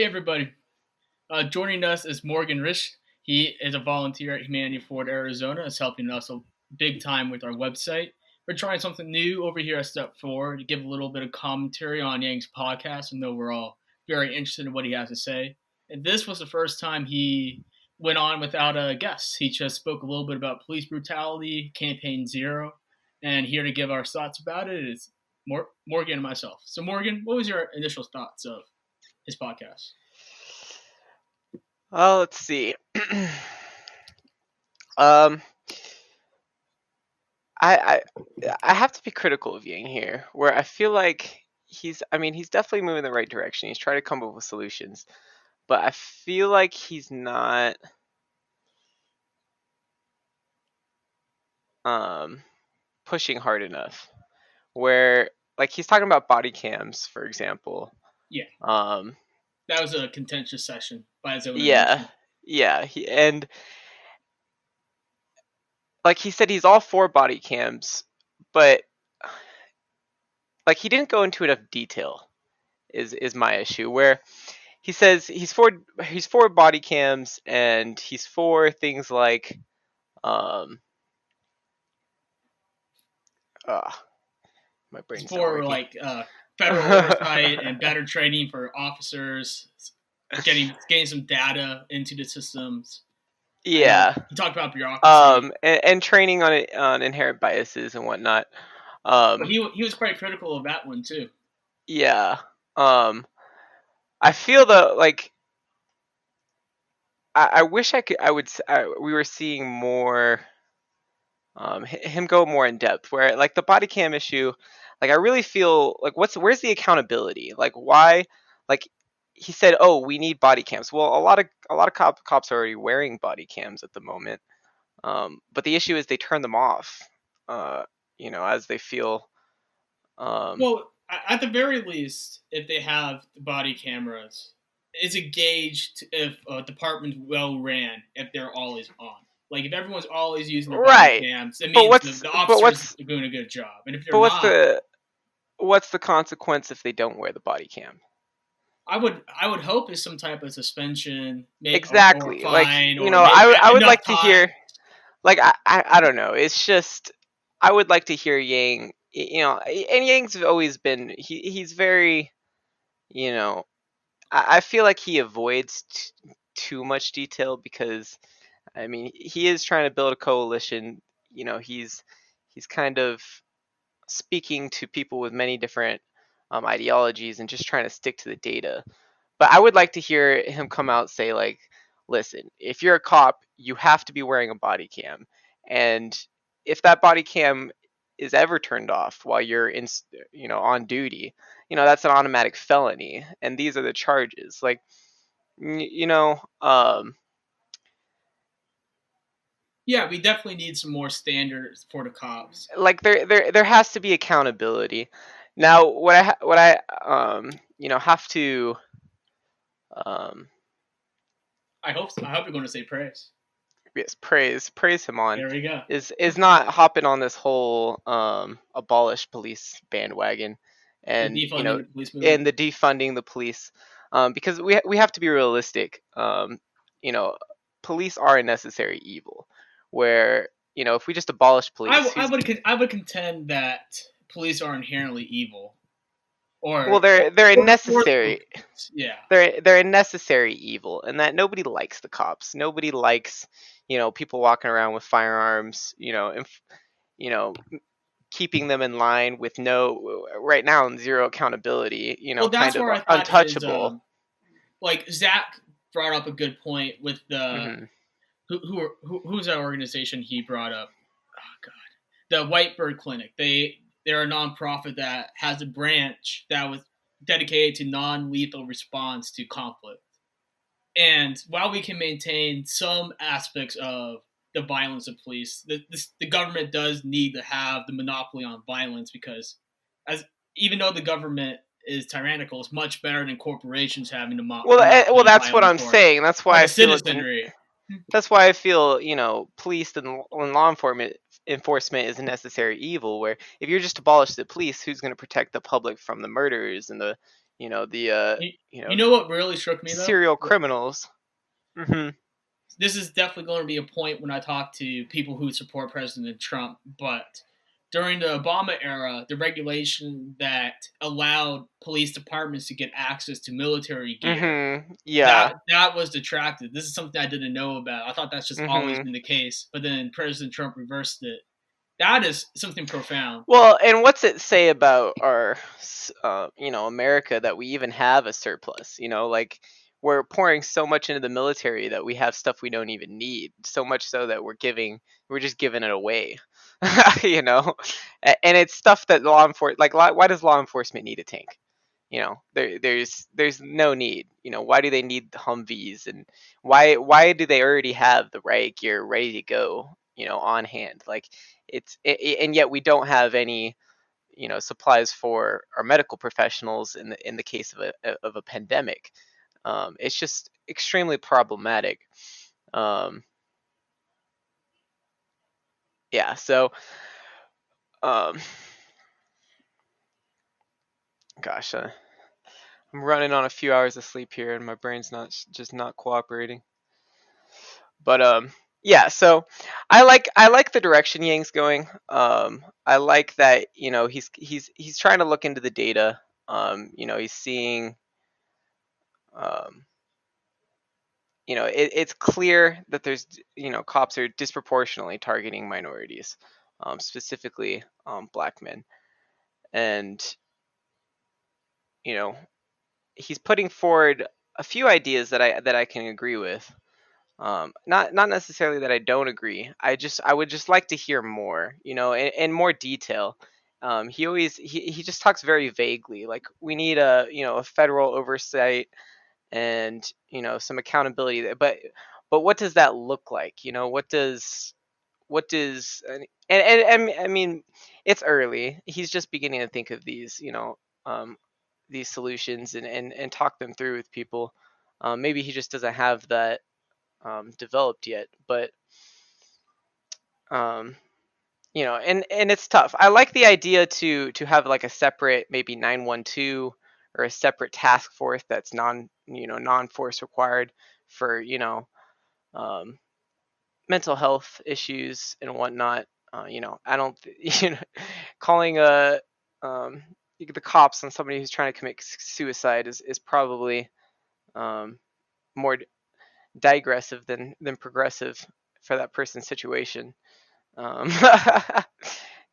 everybody. Joining us is Morgan Rich. He is a volunteer at Humanity Forward Arizona. Is helping us a big time with our website. We're trying something new over here at Step Forward to give a little bit of commentary on Yang's podcast. And know we're all very interested in what he has to say. And this was the first time he went on without a guest. He just spoke a little bit about police brutality, Campaign Zero, and here to give our thoughts about it is Morgan and myself. So, Morgan, what was your initial thoughts of his podcast? Well, let's see. um, I have to be critical of Yang here, where I feel like he's definitely moving in the right direction. He's trying to come up with solutions, but I feel like he's not pushing hard enough. Where like he's talking about body cams, for example. Yeah. Um, That was a contentious session by his own yeah, admission. yeah, and like he said, he's all for body cams, but like he didn't go into enough detail. Is my issue, where he says he's for body cams and he's for things like uh my brain's not For working. federal oversight and better training for officers, getting some data into the systems. Yeah. He talked about bureaucracy. And training on inherent biases and whatnot. But he was quite critical of that one too. Yeah. I feel though like I wish we were seeing more him go more in depth, where like the body cam issue, like I really feel like where's the accountability? Like why, like he said, oh, we need body cams. Well, a lot of cops are already wearing body cams at the moment. But the issue is they turn them off, as they feel. Well, at the very least, if they have the body cameras, it's a gauge if a department's well ran if they're always on. Like if everyone's always using their body Right. cams, it But means the officers are doing a good job. And if they're not, what's the consequence if they don't wear the body cam? I would hope it's some type of suspension, or Exactly. Like fine, I would like to time. hear. Like I don't know. It's just I would like to hear Yang. And Yang's always been he's very, I feel like he avoids too much detail because, I mean, he is trying to build a coalition. He's kind of speaking to people with many different ideologies and just trying to stick to the data. But I would like to hear him come out and say like, listen, if you're a cop, you have to be wearing a body cam, and if that body cam is ever turned off while you're on duty, that's an automatic felony, and these are the charges. Like, yeah, we definitely need some more standards for the cops. like there has to be accountability. Now, what I have to I hope you're going to say praise. yes, praise him on There we go. is not hopping on this whole abolish police bandwagon and The defunding the police movement. and the defunding the police, because we have to be realistic. Police are a necessary evil, where if we just abolish police, I would contend that police are inherently evil. Well, they're a necessary. Yeah. They're a necessary evil, and that nobody likes the cops. Nobody likes, people walking around with firearms. Keeping them in line with right now zero accountability. Well, that's kind where of I thought untouchable. Like Zach brought up a good point with the Mm-hmm. who's that organization he brought up? Oh God, the Whitebird Clinic. They're a nonprofit that has a branch that was dedicated to non-lethal response to conflict. And while we can maintain some aspects of the violence of police, the government does need to have the monopoly on violence because, even though the government is tyrannical, it's much better than corporations having the monopoly. Well, that's what I'm saying. That's why I feel citizenry. That's why I feel, police and law enforcement is a necessary evil, where if you're just abolish the police, who's going to protect the public from the murders and the, The You, you you know know what really struck me though? serial criminals. Hmm. This is definitely going to be a point when I talk to people who support President Trump, but during the Obama era, the regulation that allowed police departments to get access to military gear, Hmm. Yeah. that was detracted. This is something I didn't know about. I thought that's just always Hmm. been the case, but then President Trump reversed it. That is something profound. Well, and what's it say about our, America that we even have a surplus? Like we're pouring so much into the military that we have stuff we don't even need. So much so that we're just giving it away. you know, and it's stuff that law enforcement, like, why does law enforcement need a tank? There's no need. Why do they need Humvees, and why do they already have the riot gear ready to go? On hand, like and yet we don't have any supplies for our medical professionals in the case of a pandemic. It's just extremely problematic. Um, yeah, so um, gosh, I'm running on a few hours of sleep here, and my brain's not cooperating. But yeah, so I like the direction Yang's going. I like that he's trying to look into the data. He's seeing um, it's clear that there's cops are disproportionately targeting minorities, specifically black men, and you know he's putting forward a few ideas that I can agree with. Not necessarily that I don't agree. I would just like to hear more, in more detail. He just talks very vaguely. Like, we need a federal oversight and some accountability there. But what does that look like? And I mean, it's early. He's just beginning to think of um, these solutions and talk them through with people. Maybe he just doesn't have that developed yet, but um, and it's tough. I like the idea to have like a separate, maybe 912, or a separate task force that's non-force required for um, mental health issues and whatnot. I don't calling um, the cops on somebody who's trying to commit suicide is probably um, more digressive than progressive for that person's situation. Um,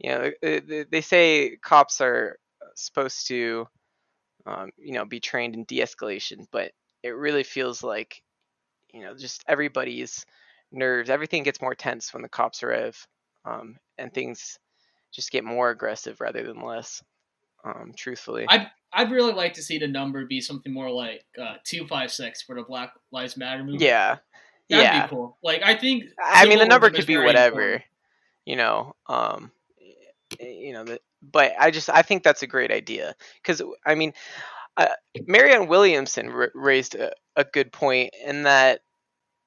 they say cops are supposed to, be trained in de-escalation, but it really feels like, just everybody's nerves, everything gets more tense when the cops arrive, and things just get more aggressive rather than less. Truthfully, I'd really like to see the number be something more like 256 for the Black Lives Matter movement. yeah, That'd be yeah. cool. Like, I think I mean, the civil number worship is could be very important. whatever, you know. But I think that's a great idea because I mean, uh, Marianne Williamson raised a good point in that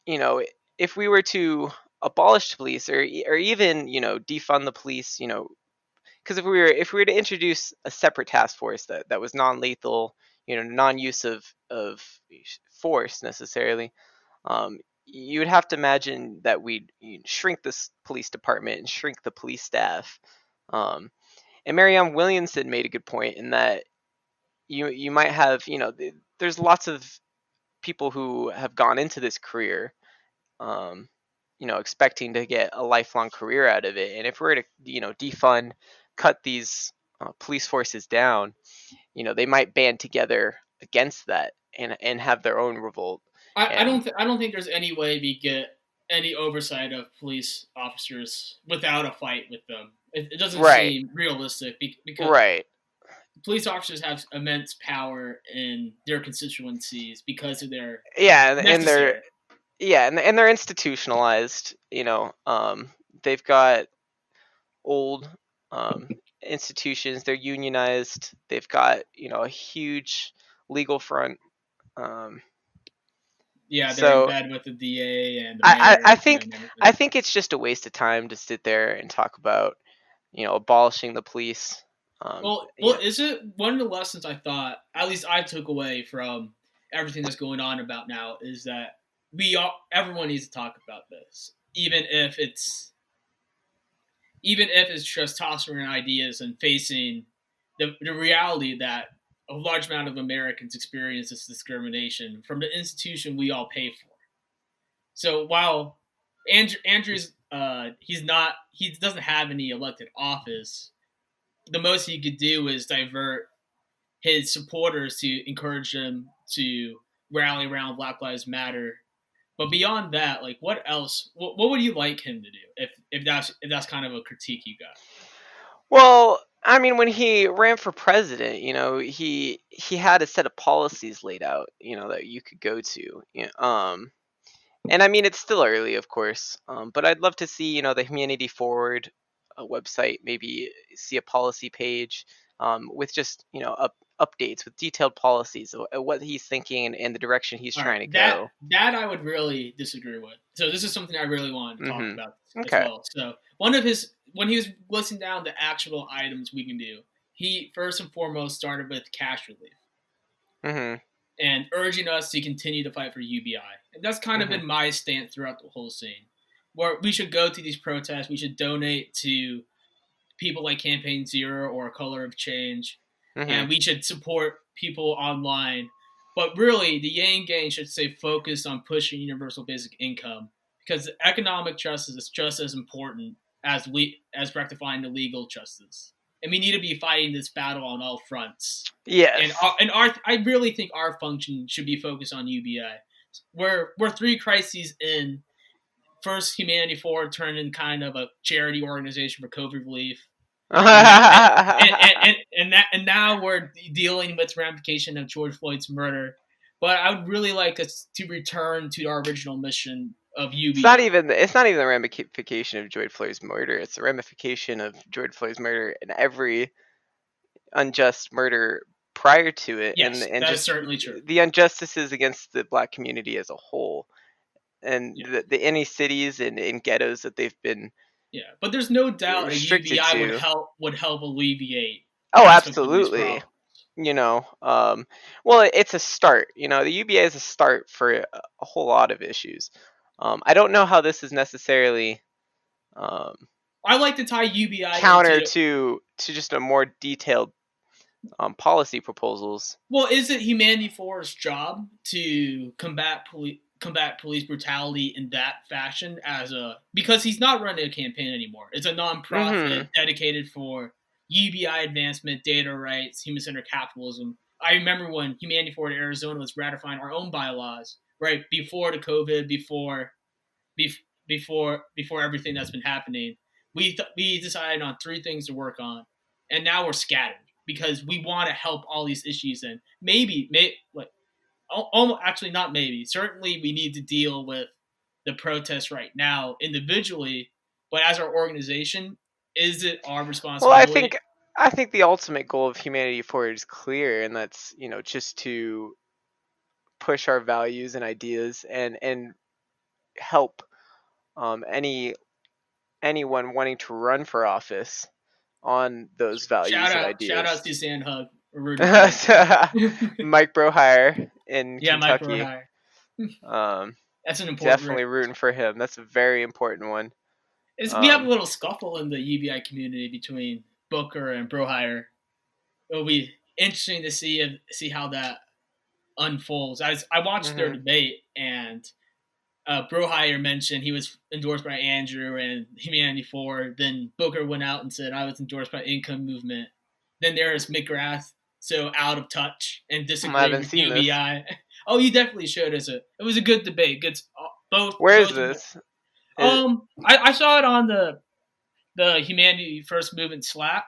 you know if we were to abolish the police or even defund the police, because if we were to introduce a separate task force that was non-lethal, non-use of force necessarily, you would have to imagine that you'd shrink this police department and shrink the police staff. Um, and Marianne Williamson made a good point in that you might have there's lots of people who have gone into this career, um, expecting to get a lifelong career out of it. And if we're to defund, cut these police forces down, they might band together against that and have their own revolt. And I don't think there's any way we get any oversight of police officers without a fight with them. It doesn't right, seem realistic because right, police officers have immense power in their constituencies because of their yeah, and they're necessary. and they're institutionalized. They've got old institutions. They're unionized. They've got a huge legal front. Um, Yeah, they're in so bed with the DA and the I, I I mayor think and I everything. think it's just a waste of time to sit there and talk about abolishing the police. Well, is it one of the lessons I thought, at least I took away from everything that's going on about now, is that everyone needs to talk about this, even if it's just tossing around ideas and facing the reality that a large amount of Americans experience this discrimination from the institution we all pay for. So while Andrew's he doesn't have any elected office, the most he could do is divert his supporters to encourage them to rally around Black Lives Matter. But beyond that, like what else? What would you like him to do if that's kind of a critique you got? Well, I mean, when he ran for president, he had a set of policies laid out, that you could go to. And I mean, it's still early, of course, but I'd love to see, the Humanity Forward website, maybe see a policy page with just, updates with detailed policies of what he's thinking and the direction he's All right, trying to that go. that I would really disagree with. So this is something I really wanted to talk Mm-hmm. about as Okay. well. So one of his when he was listing down the actual items we can do, he first and foremost started with cash relief Mm-hmm. and urging us to continue to fight for UBI. And that's kind of Mm-hmm. been my stance throughout the whole scene. Where we should go to these protests, we should donate to people like Campaign Zero or Color of Change, Mm-hmm. and we should support people online. But really, the Yang Gang should stay focused on pushing universal basic income because economic justice is just as important as rectifying the legal justice. And we need to be fighting this battle on all fronts. And Yes. I really think our function should be focused on UBI. We're three crises in. First, Humanity Forward turned in kind of a charity organization for COVID relief, and now and now we're dealing with ramification of George Floyd's murder. But I would really like us to return to our original mission of UBI. It's not even the ramification of George Floyd's murder. It's the ramification of George Floyd's murder and every unjust murder prior to it, Yes, and that is just certainly true. the injustices against the black community as a whole, and Yeah, the any cities and ghettos that they've been yeah. But there's no doubt a restricted UBI would to. help alleviate Oh, aspects of these absolutely. problems. Well, it's a start. The UBA is a start for a whole lot of issues. I don't know how this is necessarily um, I like to tie UBI counter into to just a more detailed policy proposals. well, is it Humanity Forward's job to combat police brutality in that fashion because he's not running a campaign anymore. It's a Mm-hmm. nonprofit dedicated for UBI advancement, data rights, human centered capitalism. I remember when Humanity Forward Arizona was ratifying our own bylaws right before the COVID, before everything that's been happening. We decided on three things to work on, and now we're scattered because we want to help all these issues. And like almost actually not maybe. Certainly, we need to deal with the protests right now individually, but as our organization, is it our Well, I responsibility? think I think the ultimate goal of Humanity Forward is clear, and that's just to push our values and ideas and help anyone wanting to run for office on those values and Shout ideas. out to Sandhug. We're rooting for you. Mike Brohire in Yeah, Mike Kentucky. Rohire. Um, That's an important Definitely root. rooting for him. That's a very important one. We have a Um, little scuffle in the UBI community between Booker and Brohire. It'll be interesting to see how that unfolds. I watched their mhm. debate, and Brohire mentioned he was endorsed by Andrew and Humanity Forward. Then Booker went out and said I was endorsed by Income Movement. Then there's McGrath, so out of touch and I disagreeing haven't with seen this. UBI. Oh, you definitely showed us it was a good debate. Good, Where is both. this? Is, I saw it on the Humanity First Movement Slack.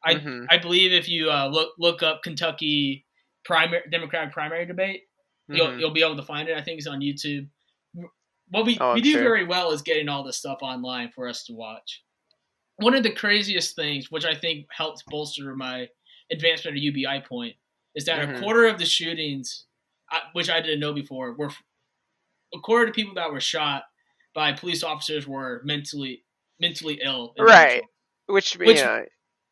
mm-hmm, I believe if you look up Kentucky primary Democratic primary debate, mm-hmm. you'll be able to find it. I think it's on YouTube. What Oh, we I'm do sure. very well is getting all this stuff online for us to watch. One of the craziest things, which I think helps bolster my advancement of UBI point, is that a Mm-hmm. quarter of the shootings, which I didn't know before, were a quarter of the people that were shot by police officers were mentally ill Right. individuals. Which Which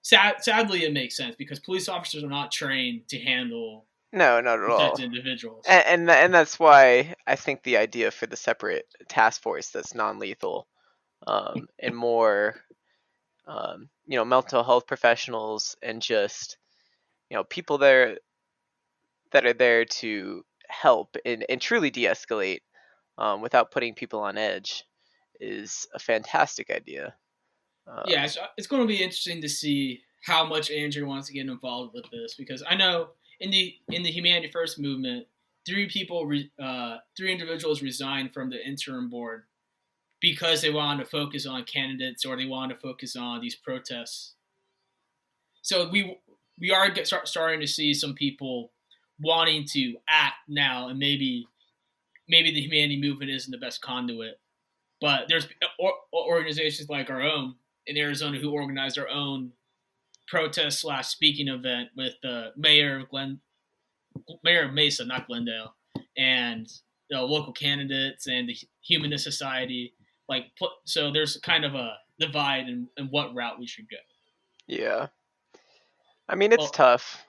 sadly, it makes sense because police officers are not trained to handle No, not at all. infected individuals. And that's why I think the idea for the separate task force that's non-lethal, and more, mental health professionals and just, people there that are there to help and truly de-escalate, without putting people on edge, is a fantastic idea. Yeah, Um, it's going to be interesting to see how much Andrew wants to get involved with this because I know in the Humanity First movement, three individuals resigned from the interim board because they wanted to focus on candidates or they wanted to focus on these protests. So we are starting to see some people wanting to act now, and maybe the humanity movement isn't the best conduit, but there's organizations like our own in Arizona who organize their own protest slash speaking event with the mayor of Mesa, not Glendale, and local candidates and the Humanist Society. So there's kind of a divide in what route we should go. yeah, I mean it's Well, tough.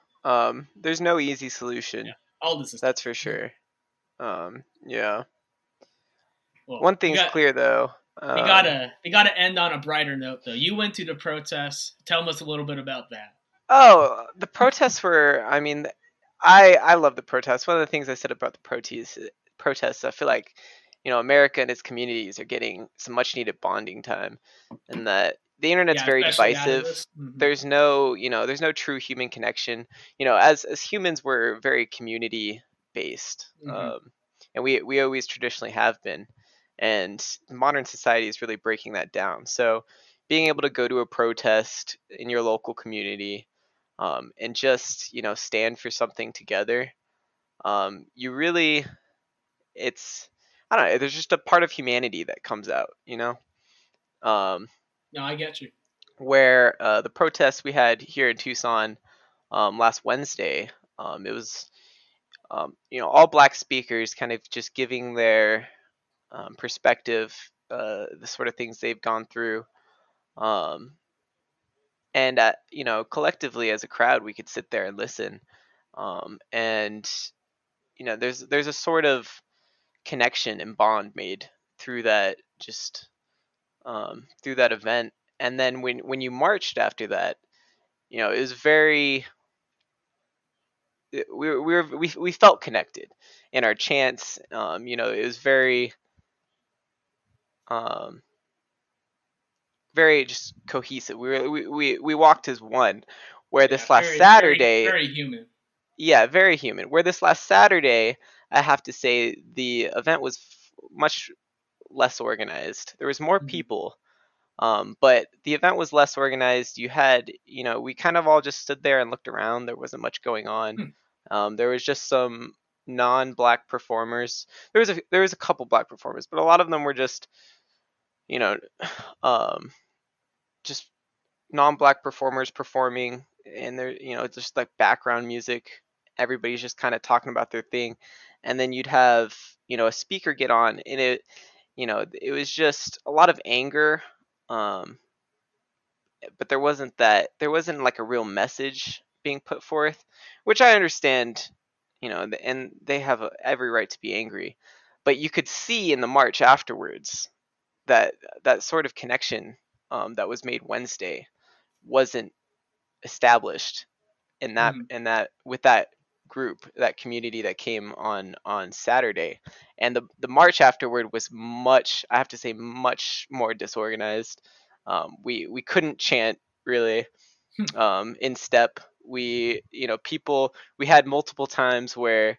There's no easy yeah, solution, all this is that's tough. for sure. Yeah. Well, One thing's clear though. we gotta end on a brighter note though. You went to the protests. Tell us a little bit about that. Oh, the protests were. I mean, I love the protests. One of the things I said about the protests, I feel like, America and its communities are getting some much needed bonding time, and that the internet's Yeah, very especially out of divisive. this. Mm-hmm. There's no true human connection. As humans, we're very community based, Mm-hmm. and we always traditionally have been, and modern society is really breaking that down. So, being able to go to a protest in your local community, and just stand for something together, you really, it's, I don't know, there's just a part of humanity that comes out, um, No, I get you. where the protests we had here in Tucson, last Wednesday, it was, all black speakers kind of just giving their, perspective, the sort of things they've gone through, um, and collectively as a crowd we could sit there and listen, and there's a sort of connection and bond made through that, just through that event. And then when you marched after that, it was very, we felt connected in our chants. It was very, um, very just cohesive. We walked as one. Where Yeah, this last very, very, Saturday, very human. yeah, very human. Where this last Saturday, I have to say the event was much less organized. There was more Mm-hmm. people, but the event was less organized. We kind of all just stood there and looked around. There wasn't much going on. Hmm. There was just some non-black performers. There was a couple black performers, but a lot of them were just, you know, um, just non-black performers performing, and they're, just like background music. Everybody's just kind of talking about their thing, and then you'd have, a speaker get on, and it was just a lot of anger, um, but there wasn't like a real message being put forth, which I understand, and they have every right to be angry, but you could see in the march afterwards that that sort of connection, that was made Wednesday, wasn't established Mm-hmm. in that with that group, that community that came on Saturday. And the march afterward was much, I have to say, much more disorganized. We couldn't chant really, in step. We had multiple times where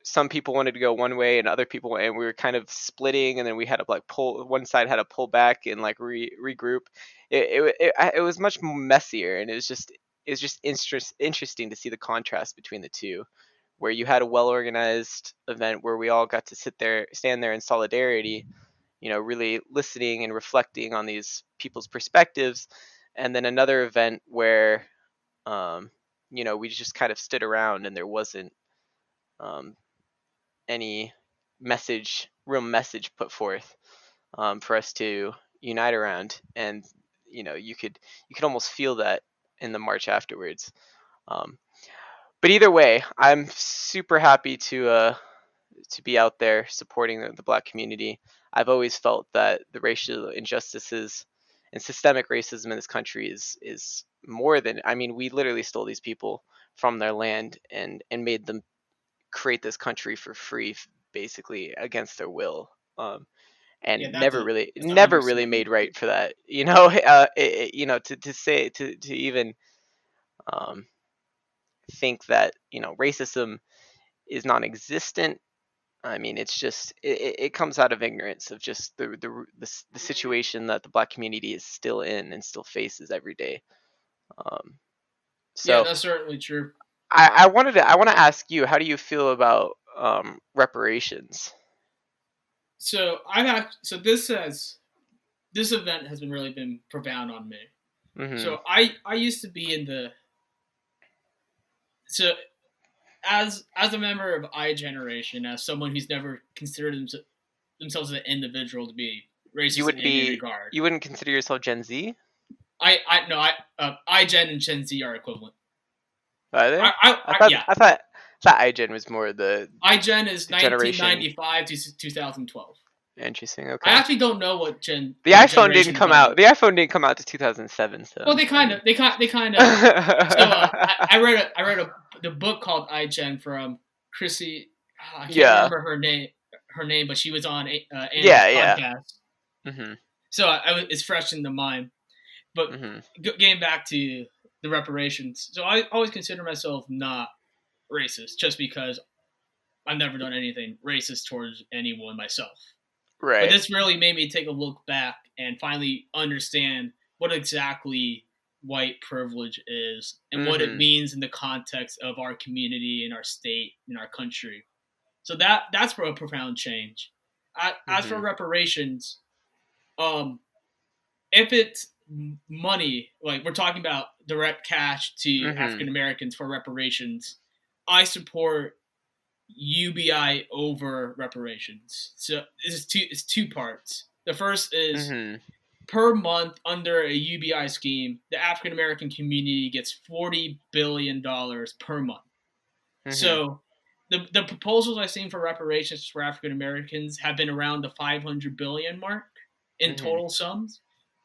some people wanted to go one way and other people, and we were kind of splitting, and then we had to like pull, one side had to pull back and like regroup. It was much messier, and it was just interesting to see the contrast between the two, where you had a well organized event where we all got to stand there in solidarity, really listening and reflecting on these people's perspectives, and then another event where, um, we just kind of stood around and there wasn't, um, any real message put forth, for us to unite around. And you could almost feel that in the march afterwards. Um, but either way, I'm super happy to be out there supporting the Black community. I've always felt that the racial injustices and systemic racism in this country is more than, I mean, we literally stole these people from their land and made them create this country for free, basically against their will. Yeah, And that's that's an never really understatement. made right for that. To say to even um, think that racism is non-existent. I mean, it's just it comes out of ignorance of just the situation that the Black community is still in and still faces every day. Um, Yeah, so that's certainly true. I want to ask you, how do you feel about reparations? So this event has been really been profound on me. Hmm. So I used to be in the so as a member of I generation, as someone who's never considered themselves as an individual to be You racist in wouldn't any be regard. you wouldn't consider yourself Gen Z, I no I Gen and Gen Z are equivalent. either? Yeah, I thought iGen was more I Gen is the generation. 1995 to 2012. Interesting. I Okay. actually don't know what The what iPhone didn't generation come that out. is. The iPhone didn't come out to 2007. Well, So I mean. they kind of. So I read the book called iGen from Chrissy. I can't Yeah. remember her name, but she was on Andy's Yeah. Yeah. podcast. Mhm. So it's fresh in the mind. But Mhm. getting back to the reparations, so I always consider myself not racist, just because I've never done anything racist towards anyone myself. But Right. this really made me take a look back and finally understand what exactly white privilege is and what it Mhm. means in the context of our community and our state and our country. So that's a profound change. As for Mhm. reparations, um, if it's money, like we're talking about direct cash to Mhm. African Americans for reparations, I support UBI over reparations. So it's two parts. The first is Mhm. per month under a UBI scheme, the African American community gets $40 billion per month. Mhm. So the proposals I've seen for reparations for African Americans have been around the 500 billion mark in Mhm. total sums,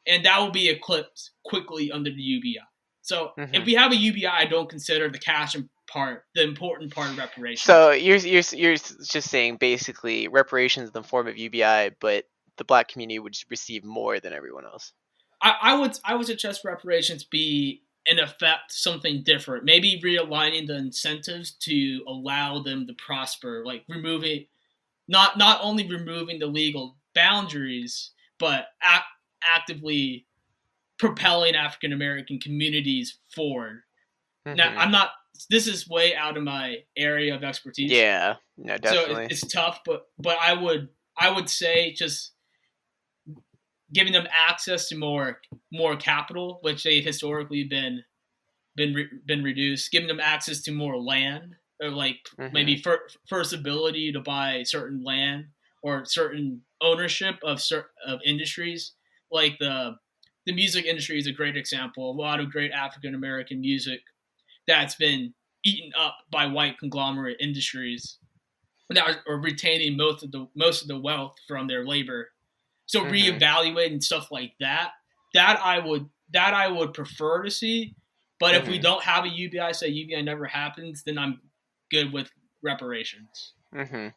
and that will be eclipsed quickly under the UBI. So if Mhm. we have a UBI, I don't consider the cash part the important part of reparations. So you're just saying basically reparations in the form of UBI, but the Black community would receive more than everyone else. I would suggest reparations be in effect something different. Maybe realigning the incentives to allow them to prosper, like removing not only removing the legal boundaries, but actively propelling African American communities forward. Now, Mhm. I'm not. This is way out of my area of expertise, Yeah. No, so definitely. it's tough. But I would say just giving them access to more capital, which they've historically been reduced, giving them access to more land, or like maybe Mhm. first ability to buy certain land or certain ownership of industries, like the music industry is a great example. A lot of great African American music that's been eaten up by white conglomerate industries that are retaining most of the wealth from their labor. So Mhm. reevaluating stuff like that I would prefer to see. But if we Mhm. don't have a UBI, say UBI never happens, then I'm good with reparations. Mhm.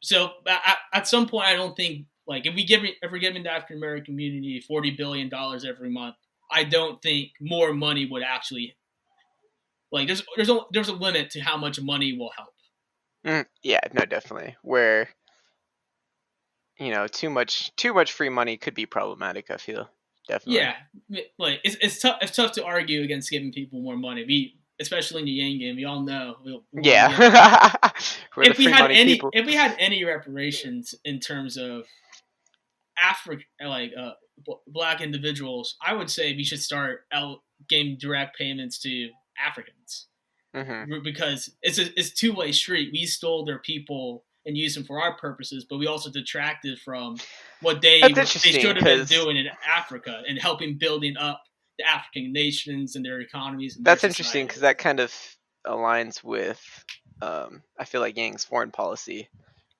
So at some point, I don't think like if we're giving the African American community $40 billion every month, I don't think more money would actually like there's a limit to how much money will help. Yeah. No, definitely. Where too much free money could be problematic. I feel definitely. Yeah, like it's tough to argue against giving people more money. Especially in the Yang game, we all know we want to give. Yeah. We're the free money people. If we had any reparations in terms of Africa, like black individuals, I would say we should start out giving direct payments to Africans Mhm. because it's two-way street. We stole their people and use them for our purposes, but we also detracted from what That's they interesting should have been because doing in Africa and helping building up the African nations and their economies and their that's interesting because societies. that kind of aligns with I feel like Yang's foreign policy,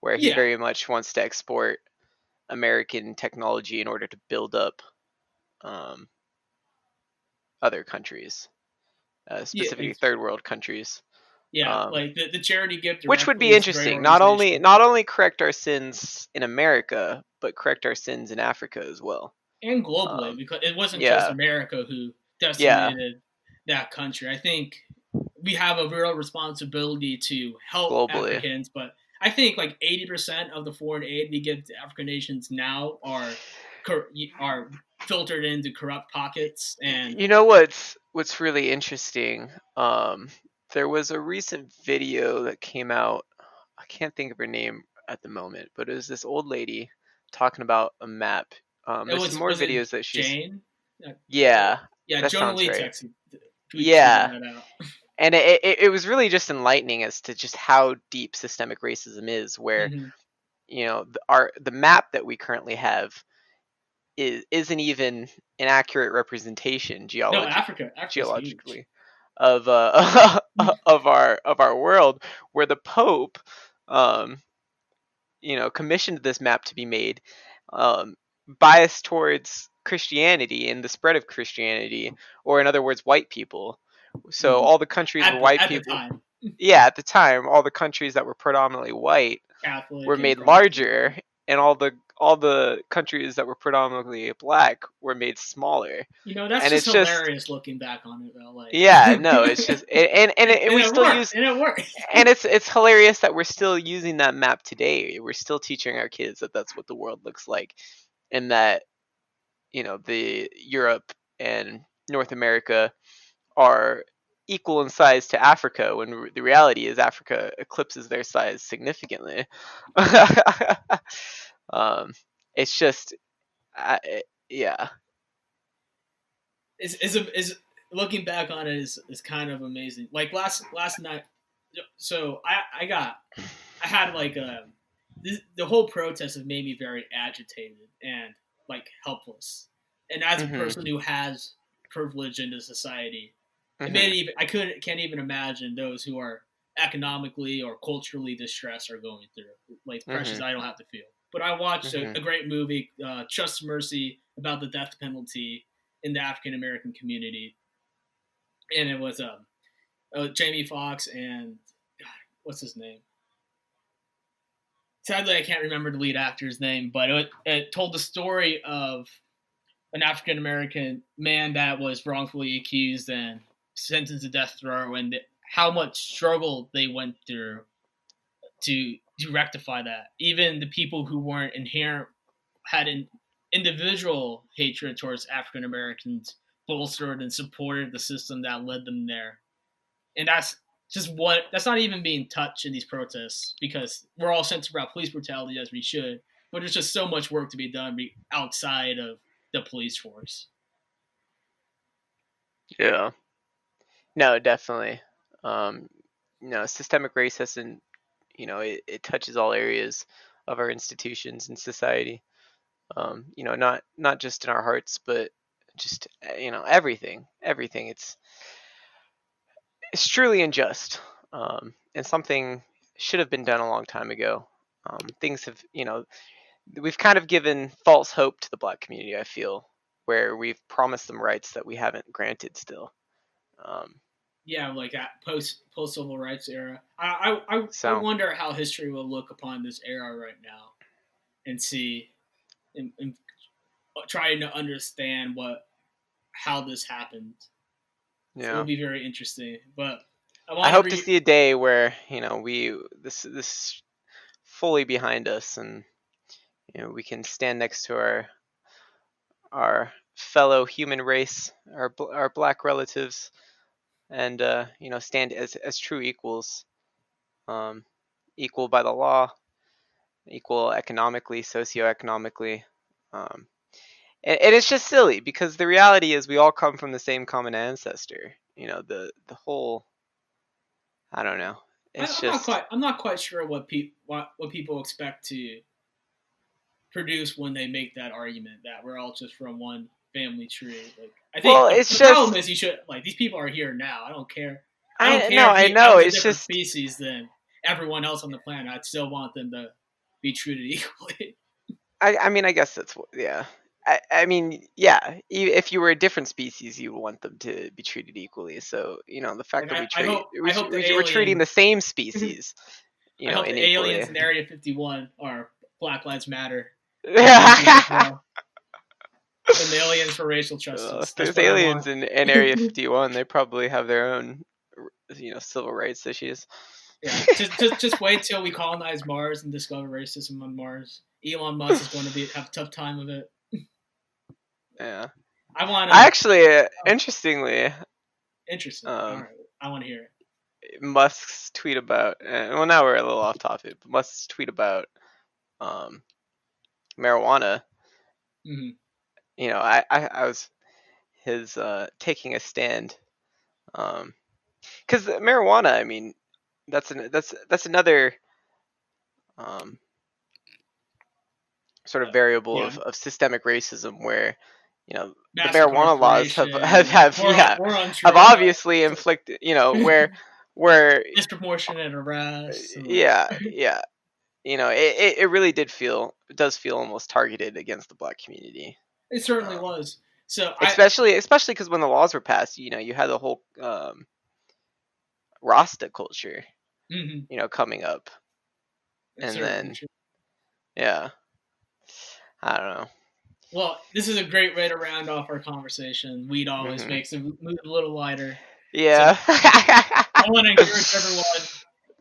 where he Yeah, very much wants to export American technology in order to build up um, other countries, yeah, specifically third world countries. yeah. Um, Like the charity gift which would directly be is a great interesting. Not only organization, not only correct our sins in America, but correct our sins in Africa as well. and globally, Um, because it wasn't just yeah, America who yeah, decimated that country. I think we have a real responsibility to help globally. Africans, but I think like 80% of the foreign aid we give to African nations now are filtered into corrupt pockets, and You know what's really interesting? There was a recent video that came out. I can't think of her name at the moment, but it was this old lady talking about a map. it There's some more was it videos that she's. Jane? Yeah, Yeah, that Jonah sounds Lee right. texted tweeted Yeah, that out. and it was really just enlightening as to just how deep systemic racism is. Where Hmm. the map that we currently have isn't even an accurate representation No, Africa's huge. geologically of of our world, where the Pope um, commissioned this map to be made, um, biased towards Christianity and the spread of Christianity, or in other words, white people. So Hmm. all the countries where white At the people, time, yeah, at the time, all the countries that were predominantly white were Catholic and made Protestant. larger, and all the countries that were predominantly black were made smaller. That's And just it's just, hilarious looking back on it though. Like, yeah, and no, it's just, and we it still worked, use, and it worked. and it's hilarious that we're still using that map today. We're still teaching our kids that that's what the world looks like, and that the Europe and North America are equal in size to Africa, when the reality is Africa eclipses their size significantly. um, it's just, yeah. Is looking back on it is kind of amazing. Like last night, so I had like the whole protest have made me very agitated and like helpless. And as a Mhm. person who has privilege in the society, it made Mhm. it even I couldn't can't even imagine those who are economically or culturally distressed are going through like pressures Mhm. I don't have to feel. But I watched Mhm. a great movie, Trust Mercy, about the death penalty in the African American community, and it was Jamie Foxx and God, what's his name? Sadly, I can't remember the lead actor's name, but it told the story of an African American man that was wrongfully accused and sentenced to death row, and how much struggle they went through to rectify that. Even the people who weren't inherent had an individual hatred towards African Americans bolstered and supported the system that led them there. And that's not even being touched in these protests because we're all sensitive about police brutality as we should, but there's just so much work to be done outside of the police force. Yeah. No, definitely. Um, systemic racism, it touches all areas of our institutions and society. Not just in our hearts, but just everything, everything. It's truly unjust, and something should have been done a long time ago. Things have, we've kind of given false hope to the black community. I feel, where we've promised them rights that we haven't granted still. Um, Yeah, like that post civil rights era. I so wonder how history will look upon this era right now and see and trying to understand what how this happened. It will yeah, be very interesting. But I I want to hope to read. see a day where we this fully behind us, and we can stand next to our fellow human race, our black relatives, and stand as true equals, um, equal by the law, equal economically, socioeconomically. Um, and it's just silly because the reality is we all come from the same common ancestor. The whole, I don't know. It's I'm not quite sure what people expect to produce when they make that argument that we're all just from one family tree. Like, I think well, it's the problem just is you should like these people are here now. I don't care. I don't I care no, if I I know. was a It's different just species than everyone else on the planet. I'd still want them to be treated equally. I mean, I guess that's what, yeah. I mean, yeah. If you were a different species, you would want them to be treated equally. So, the fact Like that I hope the we're treating the aliens same species, I hope the unequally. aliens in Area 51 are Black Lives Matter movement as well. The millions for racial Well, justice. if That's there's what I aliens want. in Area 51, they probably have their own, civil rights issues. Yeah, just wait till we colonize Mars and discover racism on Mars. Elon Musk is going to have a tough time of it. Yeah. I want I to. actually, Oh, interestingly, interesting. All um, right, I want to hear it. Musk's tweet about, well, now we're a little off topic, but Musk's tweet about um, marijuana, Mm-hmm. I was his taking a stand, because marijuana, I mean, that's another um, sort of variable Yeah, of systemic racism where the mass marijuana laws have incarceration, war on have drugs, obviously inflicted, where disproportionate arrests, and like yeah, it really does feel almost targeted against the black community, it certainly um, was. So especially because when the laws were passed, you had the whole Rasta culture, mm-hmm, coming up, it's and certainly then true. yeah, I don't know. Well, this is a great way to round off our conversation. Weed always Hmm. makes it move a little lighter. So Yeah. I want to encourage everyone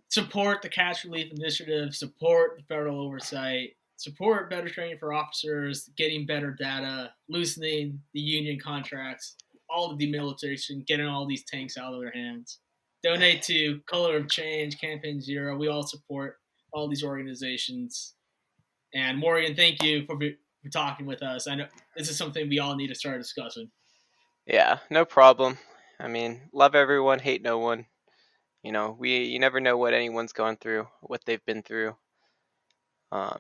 support the cash relief initiative, support the federal oversight, support better training for officers, getting better data, loosening the union contracts, all the demilitarization, getting all these tanks out of their hands. Donate to Color of Change, Campaign Zero. We all support all these organizations. And Morgan, thank you for talking with us. I know this is something we all need to start discussing. Yeah, no problem. I mean, love everyone, hate no one. You never know what anyone's going through, what they've been through.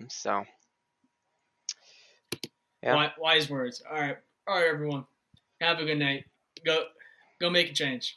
So yeah. Wise words. All right, everyone. Have a good night. Go, go make a change.